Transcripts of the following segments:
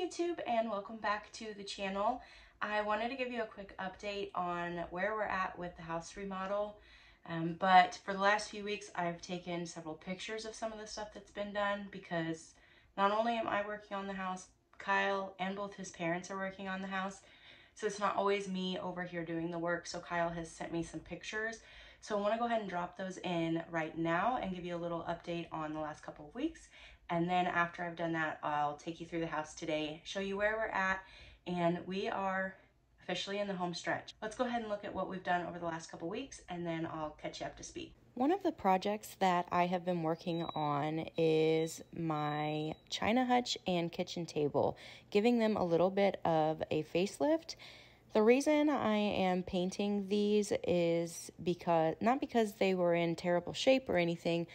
YouTube and welcome back to the channel. I wanted to give you a quick update on where we're at with the house remodel. But for the last few weeks, I've taken several pictures of some of the stuff that's been done because not only am I working on the house, Kyle and both his parents are working on the house. So it's not always me over here doing the work. So Kyle has sent me some pictures. So I want to go ahead and drop those in right now and give you a little update on the last couple of weeks. And then after I've done that, I'll take you through the house today, show you where we're at, and we are officially in the home stretch. Let's go ahead and look at what we've done over the last couple of weeks, and then I'll catch you up to speed. One of the projects that I have been working on is my china hutch and kitchen table, giving them a little bit of a facelift. The reason I am painting these is not because they were in terrible shape or anything,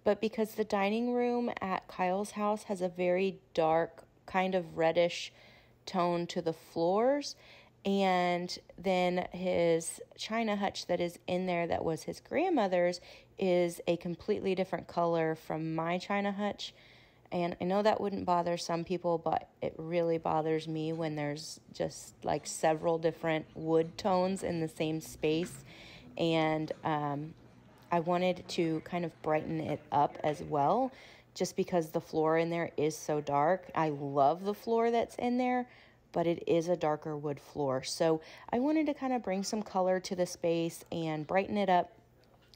but because the dining room at Kyle's house has a very dark, kind of reddish tone to the floors. And then his china hutch that is in there that was his grandmother's is a completely different color from my china hutch. And I know that wouldn't bother some people, but it really bothers me when there's just like several different wood tones in the same space. And I wanted to kind of brighten it up as well, just because the floor in there is so dark. I love the floor that's in there, but it is a darker wood floor. So I wanted to kind of bring some color to the space and brighten it up.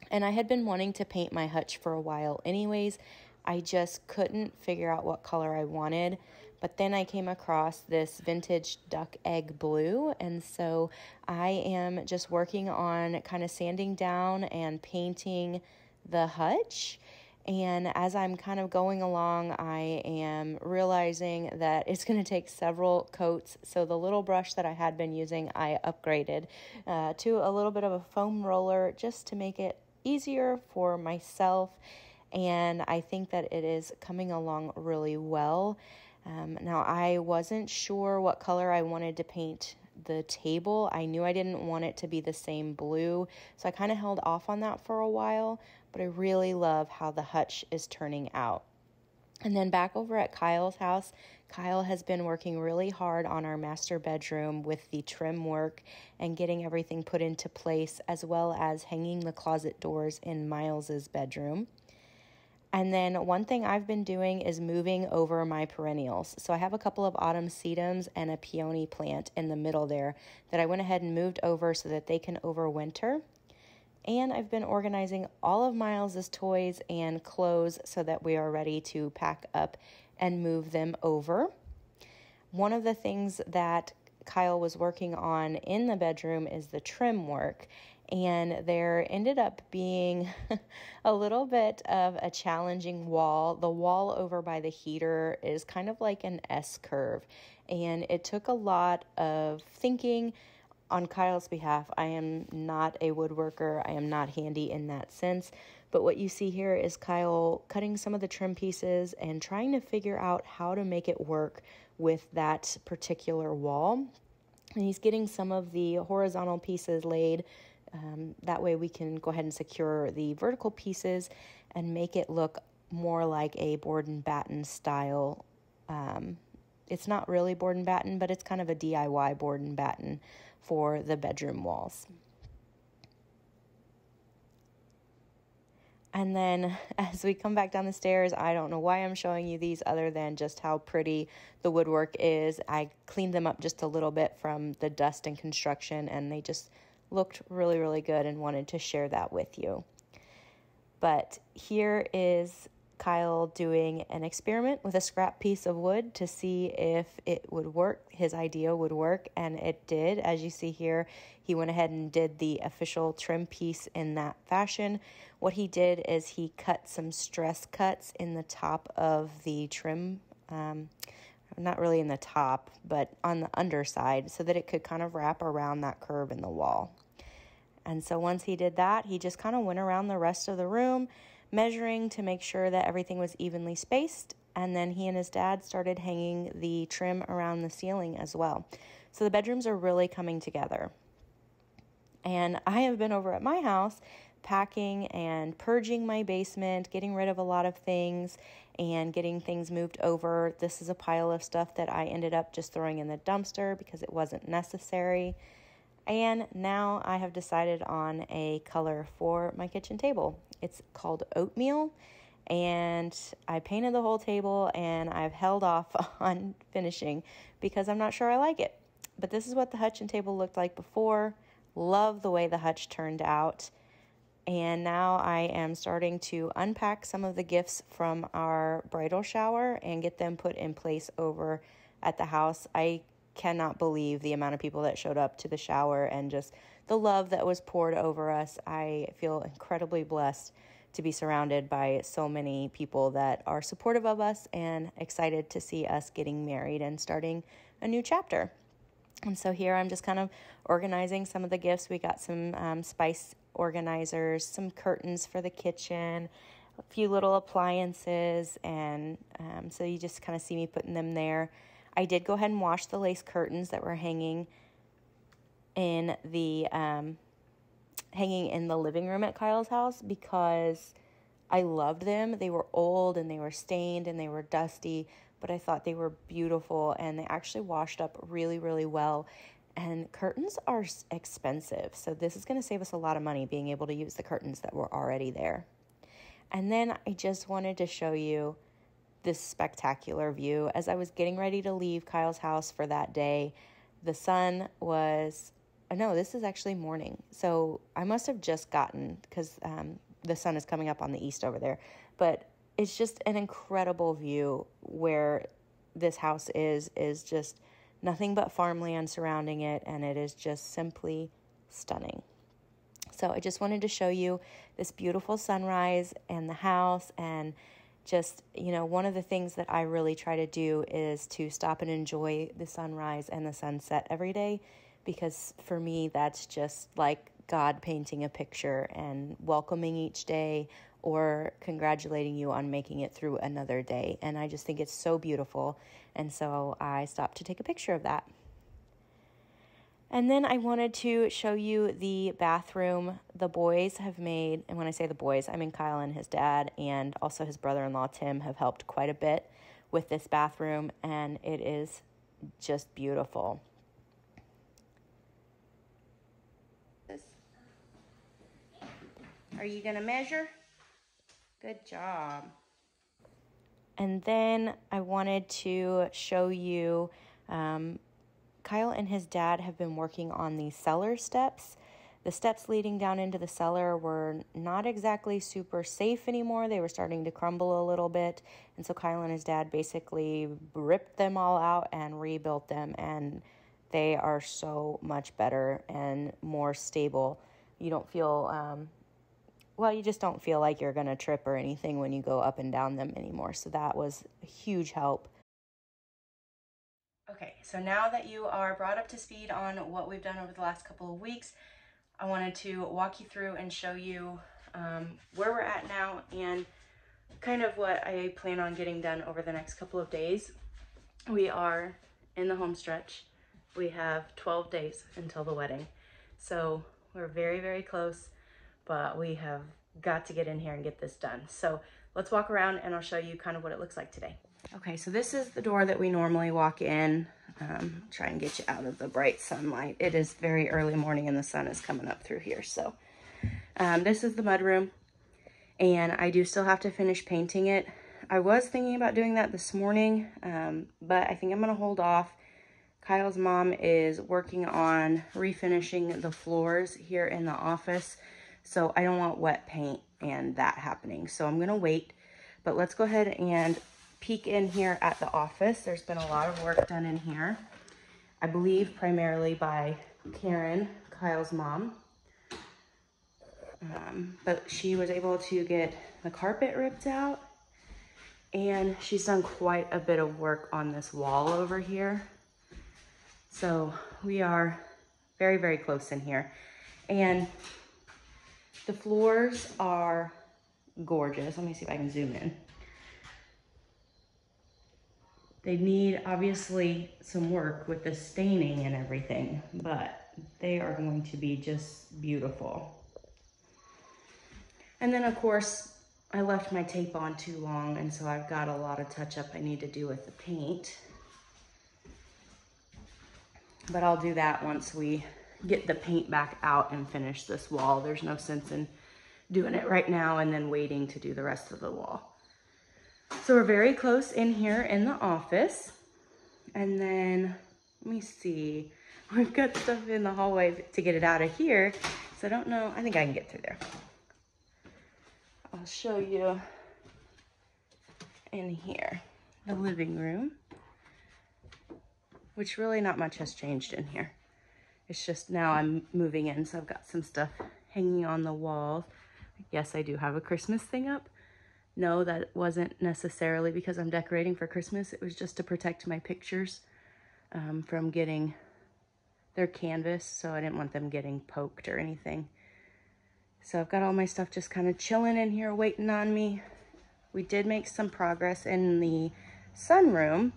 And I had been wanting to paint my hutch for a while anyways. I just couldn't figure out what color I wanted. But then I came across this vintage duck egg blue. And so I am just working on kind of sanding down and painting the hutch. And as I'm kind of going along, I am realizing that it's going to take several coats. So the little brush that I had been using, I upgraded to a little bit of a foam roller just to make it easier for myself. And I think that it is coming along really well. Now, I wasn't sure what color I wanted to paint the table. I knew I didn't want it to be the same blue, so I kind of held off on that for a while, but I really love how the hutch is turning out. And then back over at Kyle's house, Kyle has been working really hard on our master bedroom with the trim work and getting everything put into place, as well as hanging the closet doors in Miles's bedroom. And then one thing I've been doing is moving over my perennials. So I have a couple of autumn sedums and a peony plant in the middle there that I went ahead and moved over so that they can overwinter. And I've been organizing all of Miles's toys and clothes so that we are ready to pack up and move them over. One of the things that Kyle was working on in the bedroom is the trim work. And there ended up being a little bit of a challenging wall. The wall over by the heater is kind of like an S curve. And it took a lot of thinking on Kyle's behalf. I am not a woodworker. I am not handy in that sense. But what you see here is Kyle cutting some of the trim pieces and trying to figure out how to make it work with that particular wall. And he's getting some of the horizontal pieces laid. That way we can go ahead and secure the vertical pieces and make it look more like a board and batten style. It's not really board and batten, but it's kind of a DIY board and batten for the bedroom walls. And then as we come back down the stairs, I don't know why I'm showing you these other than just how pretty the woodwork is. I cleaned them up just a little bit from the dust and construction, and they just looked really, really good and wanted to share that with you. But here is Kyle doing an experiment with a scrap piece of wood to see if it would work. His idea would work, and it did. As you see here, he went ahead and did the official trim piece in that fashion. What he did is he cut some stress cuts in the top of the trim, not really in the top, but on the underside, so that it could kind of wrap around that curve in the wall. And so once he did that, he just kind of went around the rest of the room, measuring to make sure that everything was evenly spaced. And then he and his dad started hanging the trim around the ceiling as well. So the bedrooms are really coming together. And I have been over at my house unpacking and purging my basement, getting rid of a lot of things and getting things moved over. This is a pile of stuff that I ended up just throwing in the dumpster because it wasn't necessary. And now I have decided on a color for my kitchen table. It's called oatmeal, and I painted the whole table and I've held off on finishing because I'm not sure I like it. But this is what the hutch and table looked like before. Love the way the hutch turned out. And now I am starting to unpack some of the gifts from our bridal shower and get them put in place over at the house. I cannot believe the amount of people that showed up to the shower and just the love that was poured over us. I feel incredibly blessed to be surrounded by so many people that are supportive of us and excited to see us getting married and starting a new chapter. And so here I'm just kind of organizing some of the gifts. We got some spice organizers, some curtains for the kitchen, a few little appliances, and so you just kind of see me putting them there. I did go ahead and wash the lace curtains that were hanging in the living room at Kyle's house because I loved them. They were old and they were stained and they were dusty, but I thought they were beautiful and they actually washed up really, really well. And curtains are expensive, so this is going to save us a lot of money being able to use the curtains that were already there. And then I just wanted to show you this spectacular view. As I was getting ready to leave Kyle's house for that day, the sun was, no, this is actually morning. So I must have just gotten, because the sun is coming up on the east over there. But it's just an incredible view where this house is just nothing but farmland surrounding it, and it is just simply stunning. So I just wanted to show you this beautiful sunrise and the house, and just, you know, one of the things that I really try to do is to stop and enjoy the sunrise and the sunset every day, because for me, that's just like God painting a picture and welcoming each day or congratulating you on making it through another day. And I just think it's so beautiful. And so I stopped to take a picture of that. And then I wanted to show you the bathroom the boys have made. And when I say the boys, I mean Kyle and his dad and also his brother-in-law, Tim, have helped quite a bit with this bathroom. And it is just beautiful. Are you going to measure? Good job. And then I wanted to show you, Kyle and his dad have been working on these cellar steps. The steps leading down into the cellar were not exactly super safe anymore. They were starting to crumble a little bit. And so Kyle and his dad basically ripped them all out and rebuilt them. And they are so much better and more stable. You don't feel... you just don't feel like you're going to trip or anything when you go up and down them anymore. So that was a huge help. Okay, so now that you are brought up to speed on what we've done over the last couple of weeks, I wanted to walk you through and show you where we're at now and kind of what I plan on getting done over the next couple of days. We are in the home stretch. We have 12 days until the wedding. So we're very, very close, but we have got to get in here and get this done. So let's walk around and I'll show you kind of what it looks like today. Okay, so this is the door that we normally walk in. Try and get you out of the bright sunlight. It is very early morning and the sun is coming up through here. So this is the mudroom, and I do still have to finish painting it. I was thinking about doing that this morning, but I think I'm gonna hold off. Kyle's mom is working on refinishing the floors here in the office. So I don't want wet paint and that happening. So I'm gonna wait, but let's go ahead and peek in here at the office. There's been a lot of work done in here. I believe primarily by Karen, Kyle's mom. But she was able to get the carpet ripped out, and she's done quite a bit of work on this wall over here. So we are very, very close in here. And the floors are gorgeous. Let me see if I can zoom in. They need, obviously, some work with the staining and everything, but they are going to be just beautiful. And then of course, I left my tape on too long, and so I've got a lot of touch up I need to do with the paint. But I'll do that once we get the paint back out and finish this wall. There's no sense in doing it right now and then waiting to do the rest of the wall. So we're very close in here in the office. And then, let me see. We've got stuff in the hallway to get it out of here. So I don't know, I think I can get through there. I'll show you in here, the living room, which really not much has changed in here. It's just now I'm moving in, so I've got some stuff hanging on the walls. Yes, I do have a Christmas thing up. No, that wasn't necessarily because I'm decorating for Christmas. It was just to protect my pictures from getting their canvas, so I didn't want them getting poked or anything. So I've got all my stuff just kind of chilling in here, waiting on me. We did make some progress in the sunroom.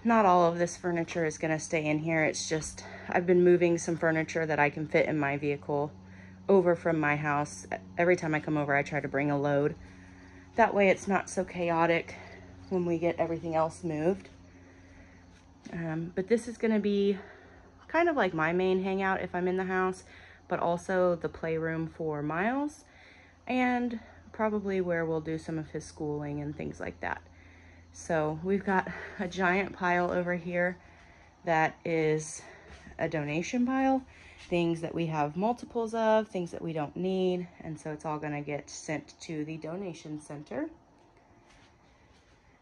Not all of this furniture is gonna stay in here. It's just, I've been moving some furniture that I can fit in my vehicle over from my house. Every time I come over, I try to bring a load. That way it's not so chaotic when we get everything else moved. But this is gonna be kind of like my main hangout if I'm in the house, but also the playroom for Miles, and probably where we'll do some of his schooling and things like that. So we've got a giant pile over here that is a donation pile, things that we have multiples of, things that we don't need, and so it's all gonna get sent to the donation center.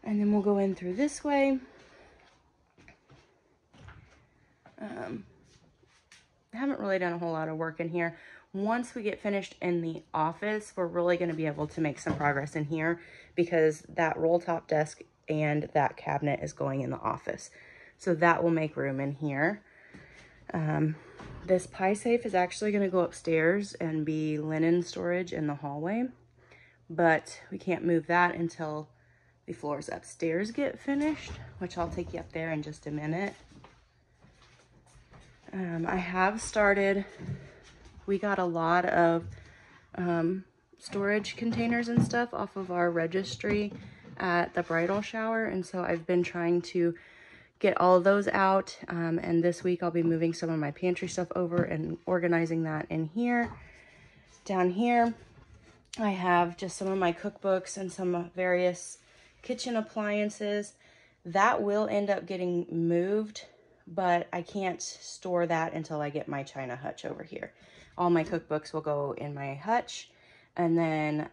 And then we'll go in through this way. I haven't really done a whole lot of work in here. Once we get finished in the office, we're really going to be able to make some progress in here because that roll top desk and that cabinet is going in the office. So that will make room in here. This pie safe is actually going to go upstairs and be linen storage in the hallway, but we can't move that until the floors upstairs get finished, which I'll take you up there in just a minute. I have started, we got a lot of storage containers and stuff off of our registry at the bridal shower, and so I've been trying to get all of those out, and this week I'll be moving some of my pantry stuff over and organizing that in here. Down here I have just some of my cookbooks and some various kitchen appliances. That will end up getting moved, but I can't store that until I get my china hutch over here. All my cookbooks will go in my hutch, and then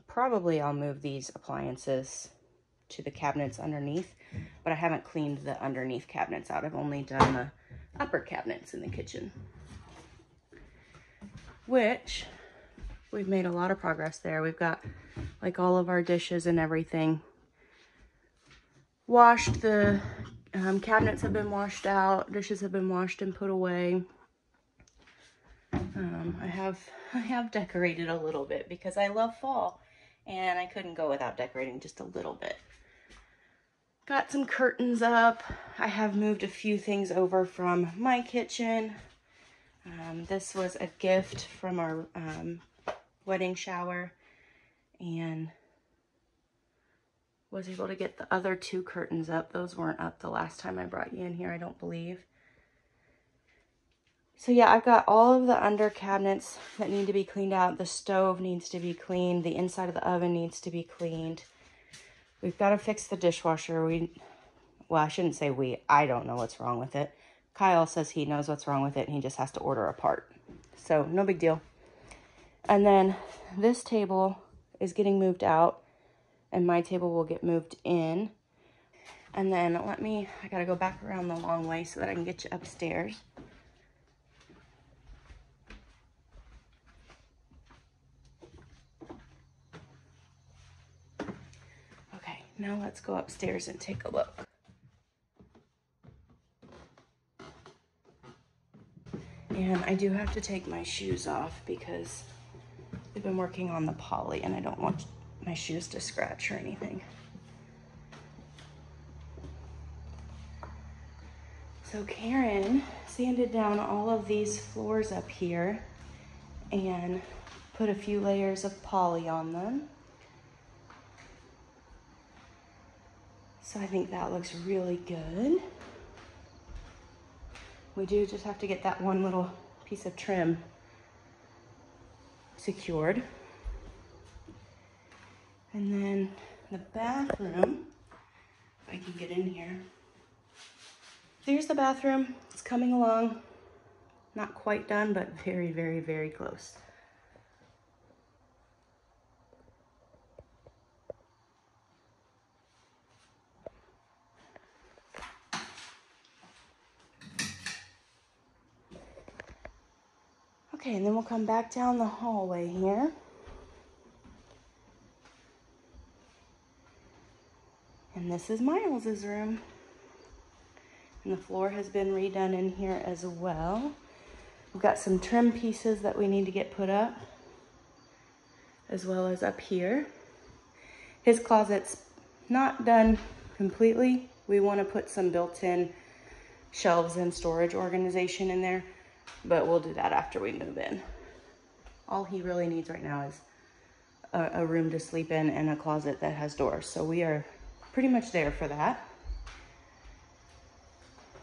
probably I'll move these appliances to the cabinets underneath, but I haven't cleaned the underneath cabinets out. I've only done the upper cabinets in the kitchen, which we've made a lot of progress there. We've got like all of our dishes and everything washed. The cabinets have been washed out, dishes have been washed and put away. I have decorated a little bit because I love fall, and I couldn't go without decorating just a little bit. Got some curtains up. I have moved a few things over from my kitchen. This was a gift from our wedding shower, and was able to get the other two curtains up. Those weren't up the last time I brought you in here, I don't believe. So yeah, I've got all of the under cabinets that need to be cleaned out. The stove needs to be cleaned. The inside of the oven needs to be cleaned. We've got to fix the dishwasher. Well, I shouldn't say we. I don't know what's wrong with it. Kyle says he knows what's wrong with it, and he just has to order a part. So no big deal. And then this table is getting moved out, and my table will get moved in. And then I gotta go back around the long way so that I can get you upstairs. Okay, now let's go upstairs and take a look. And I do have to take my shoes off because we've been working on the poly and I don't want my shoes to scratch or anything. So Karen sanded down all of these floors up here and put a few layers of poly on them. So I think that looks really good. We do just have to get that one little piece of trim secured. And then the bathroom, if I can get in here. There's the bathroom. It's coming along. Not quite done, but very, very, very close. Okay, and then we'll come back down the hallway here. And this is Miles's room. And the floor has been redone in here as well. We've got some trim pieces that we need to get put up, as well as up here. His closet's not done completely. We want to put some built-in shelves and storage organization in there, but we'll do that after we move in. All he really needs right now is a room to sleep in and a closet that has doors. So we are pretty much there for that.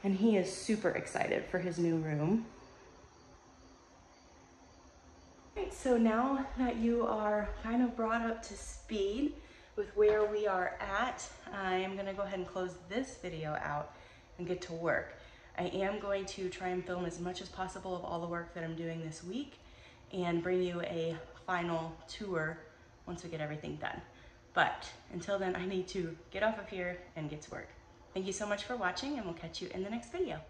And he is super excited for his new room. Right, so now that you are kind of brought up to speed with where we are at, I am gonna go ahead and close this video out and get to work. I am going to try and film as much as possible of all the work that I'm doing this week and bring you a final tour once we get everything done. But until then, I need to get off of here and get to work. Thank you so much for watching, and we'll catch you in the next video.